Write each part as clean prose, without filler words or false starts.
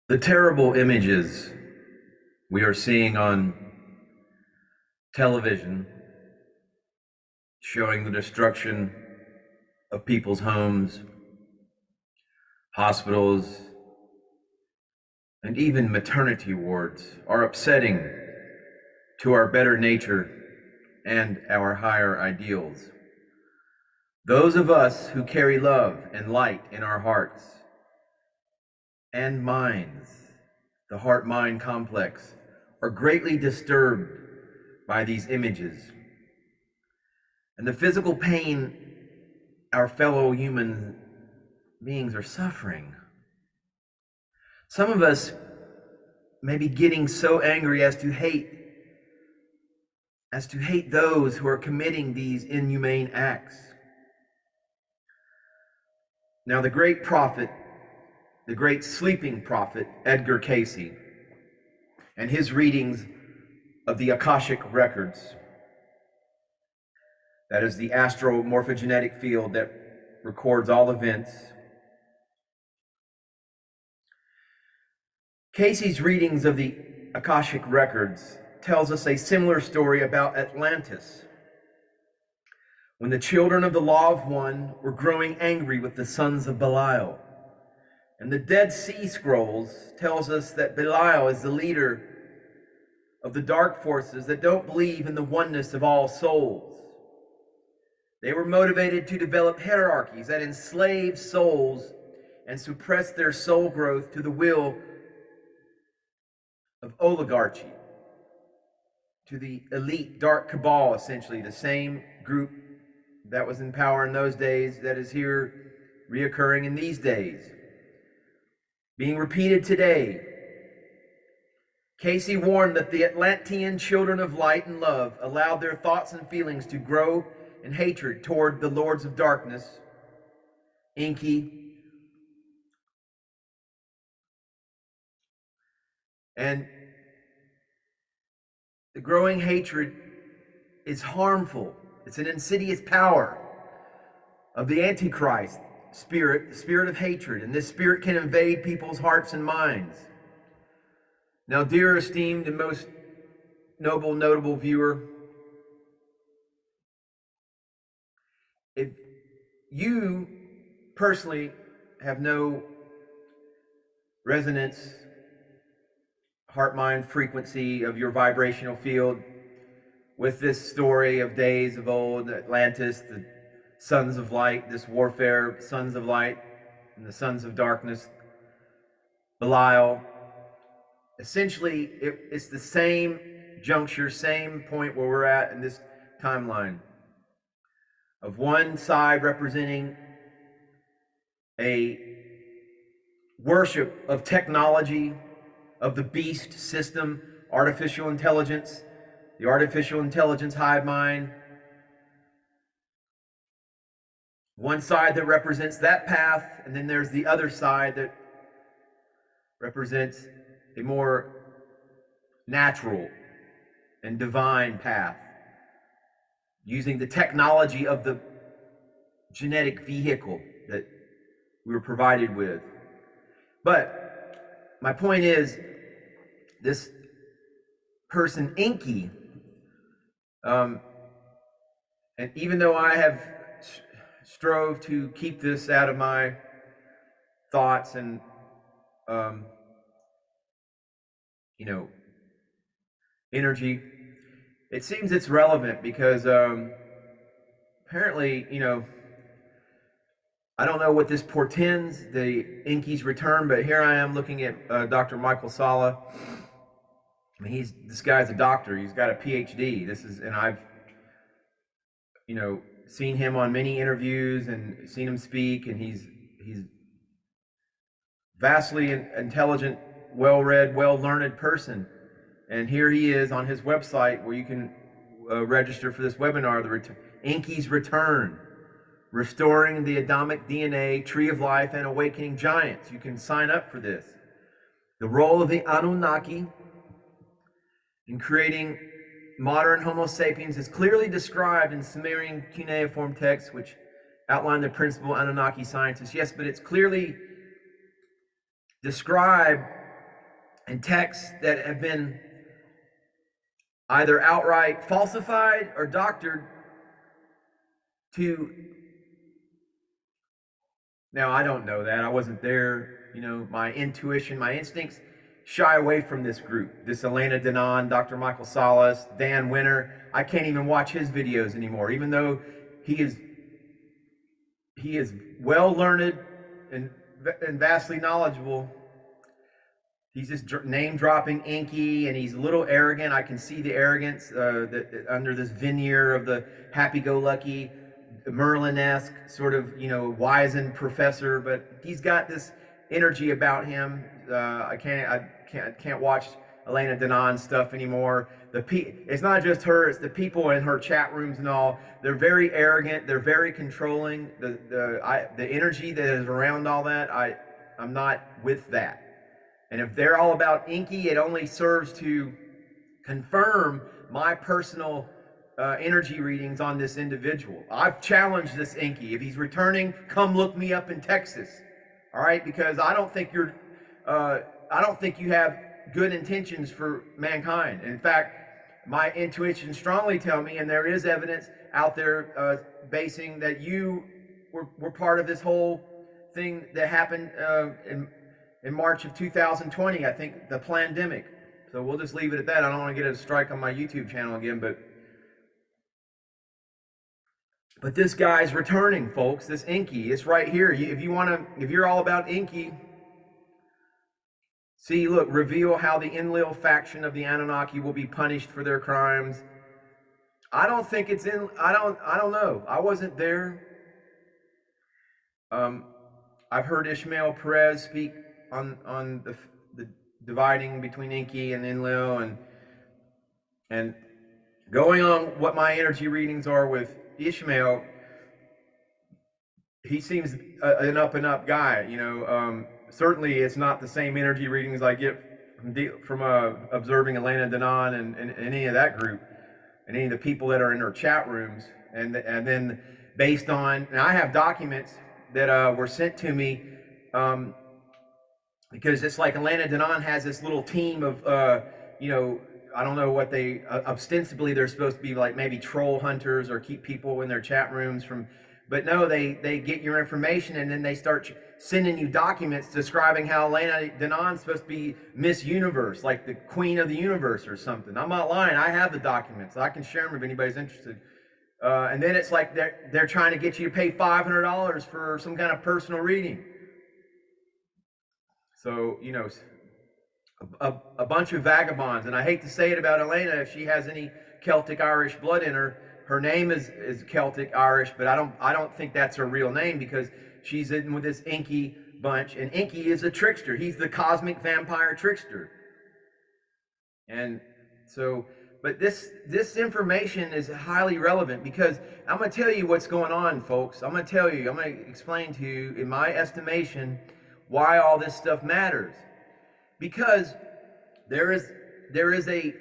The terrible images we are seeing on television showing the destruction of people's homes, hospitals, and even maternity wards are upsetting to our better nature and our higher ideals. Those of us who carry love and light in our hearts and minds, the heart-mind complex, are greatly disturbed by these images and the physical pain our fellow human beings are suffering. Some of us may be getting so angry as to hate those who are committing these inhumane acts. Now, the great prophet, the great sleeping prophet, Edgar Cayce, and his readings of the Akashic records, that is the astromorphogenetic field that records all events. Cayce's readings of the Akashic records tells us a similar story about Atlantis, when the children of the Law of One were growing angry with the sons of Belial. And the Dead Sea Scrolls tells us that Belial is the leader of the dark forces that don't believe in the oneness of all souls. They were motivated to develop hierarchies that enslave souls and suppress their soul growth to the will of oligarchy, to the elite dark cabal, essentially, the same group that was in power in those days that is here reoccurring in these days, being repeated today. Cayce warned that the Atlantean children of light and love allowed their thoughts and feelings to grow in hatred toward the lords of darkness, Enki, and the growing hatred is harmful. It's an insidious power of the Antichrist spirit, the spirit of hatred, and this spirit can invade people's hearts and minds. Now, dear esteemed and most noble, notable viewer, if you personally have no resonance, heart-mind frequency of your vibrational field with this story of days of old, Atlantis, the sons of light, this warfare, sons of light and the sons of darkness, Belial, essentially it's the same juncture, same point where we're at in this timeline of one side representing a worship of technology, of the beast system, artificial intelligence, the artificial intelligence hive mind. One side that represents that path, and then there's the other side that represents a more natural and divine path, using the technology of the genetic vehicle that we were provided with. But my point is, this person, Enki, and even though I have strove to keep this out of my thoughts and, energy, it seems it's relevant because apparently, I don't know what this portends, the Enki's return, but here I am looking at Dr. Michael Salla. I mean, this guy's a doctor. He's got a PhD. And I've, seen him on many interviews and seen him speak, and he's vastly intelligent, well-read, well-learned person. And here he is on his website where you can register for this webinar, Enki's Return, Restoring the Adamic DNA, Tree of Life, and Awakening Giants. You can sign up for this. The role of the Anunnaki in creating modern Homo sapiens is clearly described in Sumerian cuneiform texts, which outline the principal Anunnaki scientists. Yes, but it's clearly described and texts that have been either outright falsified or doctored to, now I don't know that, I wasn't there, my intuition, my instincts shy away from this group, this Elena Danaan, Dr. Michael Salla, Dan Winter. I can't even watch his videos anymore, even though he is well learned and vastly knowledgeable. He's just name dropping Enki, and he's a little arrogant. I can see the arrogance under this veneer of the happy-go-lucky, Merlin-esque sort of, wizened professor. But he's got this energy about him. I can't watch Elena Danaan stuff anymore. It's not just her; it's the people in her chat rooms and all. They're very arrogant. They're very controlling. The energy that is around all that, I'm not with that. And if they're all about Enki, it only serves to confirm my personal energy readings on this individual. I've challenged this Enki. If he's returning, come look me up in Texas. All right, because I don't think you have good intentions for mankind. In fact, my intuition strongly tell me, and there is evidence out there basing that you were part of this whole thing that happened in March of 2020, I think, the pandemic. So we'll just leave it at that. I don't want to get a strike on my YouTube channel again, but this guy's returning, folks. This Enki, it's right here. If you're all about Enki, see, look, reveal how the Enlil faction of the Anunnaki will be punished for their crimes. I don't think it's in. I don't know. I wasn't there. I've heard Ishmael Perez speak on the dividing between Enki and Enlil, and going on what my energy readings are with Ishmael, he seems an up and up guy. Certainly it's not the same energy readings I get from observing Elena Danaan and any of that group and any of the people that are in her chat rooms, and then based on, and I have documents that were sent to me. Because it's like Elena Danaan has this little team of, I don't know what they, ostensibly they're supposed to be like maybe troll hunters or keep people in their chat rooms from, but no, they get your information and then they start sending you documents describing how Elena Danaan's supposed to be Miss Universe, like the queen of the universe or something. I'm not lying, I have the documents. I can share them if anybody's interested. And then it's like they're trying to get you to pay $500 for some kind of personal reading. So, a bunch of vagabonds, and I hate to say it about Elena if she has any Celtic Irish blood in her. Her name is Celtic Irish, but I don't think that's her real name, because she's in with this Enki bunch, and Enki is a trickster. He's the cosmic vampire trickster. And so, but this information is highly relevant, because I'm going to tell you what's going on, folks. I'm going to explain to you, in my estimation, why all this stuff matters. Because there is a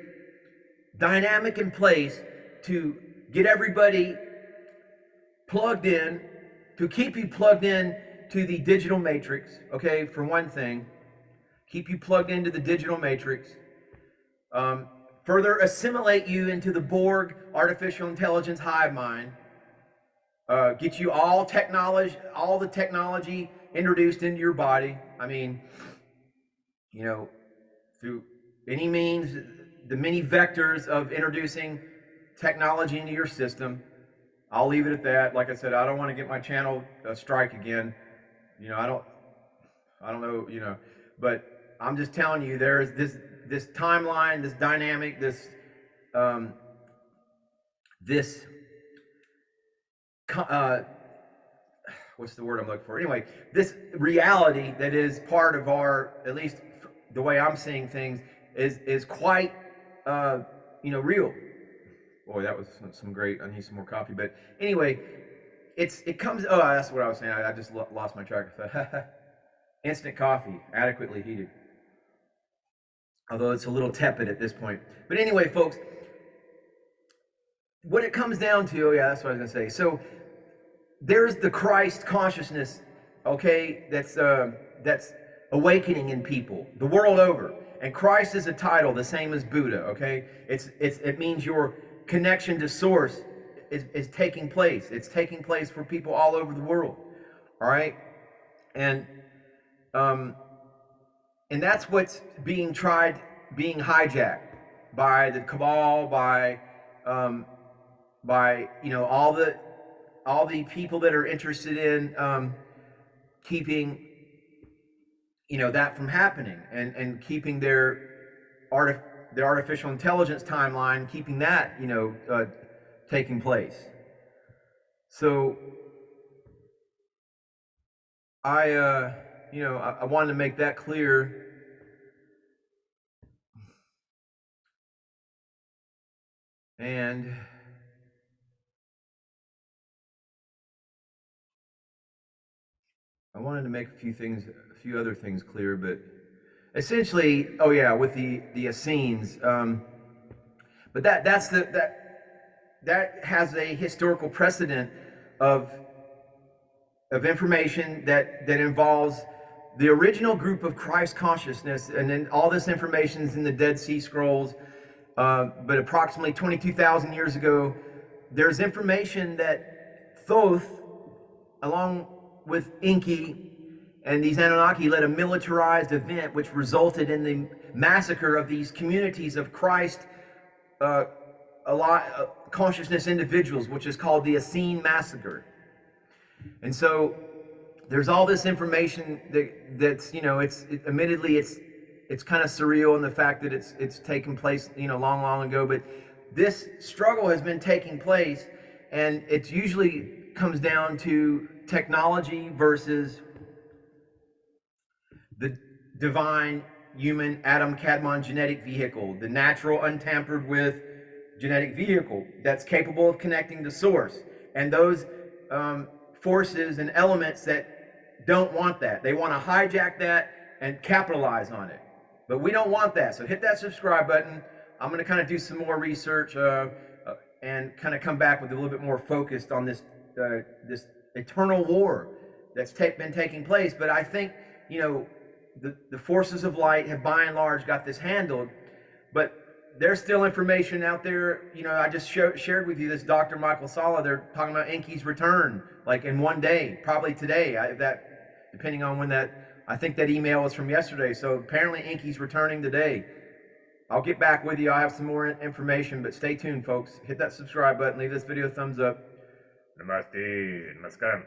dynamic in place to get everybody plugged in, to keep you plugged in to the digital matrix, okay, for one thing. Keep you plugged into the digital matrix. Further assimilate you into the Borg artificial intelligence hive mind. Get you all the technology introduced into your body. I mean, through any means, the many vectors of introducing technology into your system. I'll leave it at that. Like I said, I don't want to get my channel strike again. I don't know, but I'm just telling you, there's this timeline, this dynamic, this what's the word I'm looking for? Anyway, this reality that is part of our, at least the way I'm seeing things, is quite, real. Boy, that was some great. I need some more coffee. But anyway, it comes. Oh, that's what I was saying. I just lost my track of thought. Instant coffee, adequately heated. Although it's a little tepid at this point. But anyway, folks, what it comes down to, that's what I was going to say. So there's the Christ consciousness, okay, that's awakening in people the world over. And Christ is a title, the same as Buddha, okay? It means your connection to source is taking place. It's taking place for people all over the world, all right? And that's what's being hijacked by the cabal, by all the people that are interested in keeping that from happening, and keeping their artificial intelligence timeline, keeping that taking place. So I wanted to make that clear. And I wanted to make a few other things clear, but essentially, with the Essenes, but that has a historical precedent of information that involves the original group of Christ consciousness, and then all this information is in the Dead Sea Scrolls. But approximately 22,000 years ago, there's information that Thoth, along with Enki and these Anunnaki, led a militarized event which resulted in the massacre of these communities of Christ consciousness individuals, which is called the Essene Massacre. And so there's all this information that's admittedly it's kind of surreal in the fact that it's taken place long ago, but this struggle has been taking place, and it usually comes down to technology versus the divine human Adam Kadmon genetic vehicle, the natural untampered with genetic vehicle that's capable of connecting to source, and those forces and elements that don't want that. They want to hijack that and capitalize on it. But we don't want that. So hit that subscribe button. I'm going to kind of do some more research and kind of come back with a little bit more focused on this eternal war that's been taking place. But I think, the forces of light have by and large got this handled. But there's still information out there. I just shared with you this Dr. Michael Salla. They're talking about Enki's return, like in one day, probably today. Depending on when I think that email was from yesterday. So apparently Enki's returning today. I'll get back with you. I'll have some more information, but stay tuned, folks. Hit that subscribe button. Leave this video a thumbs up. Namaste. Namaskaram.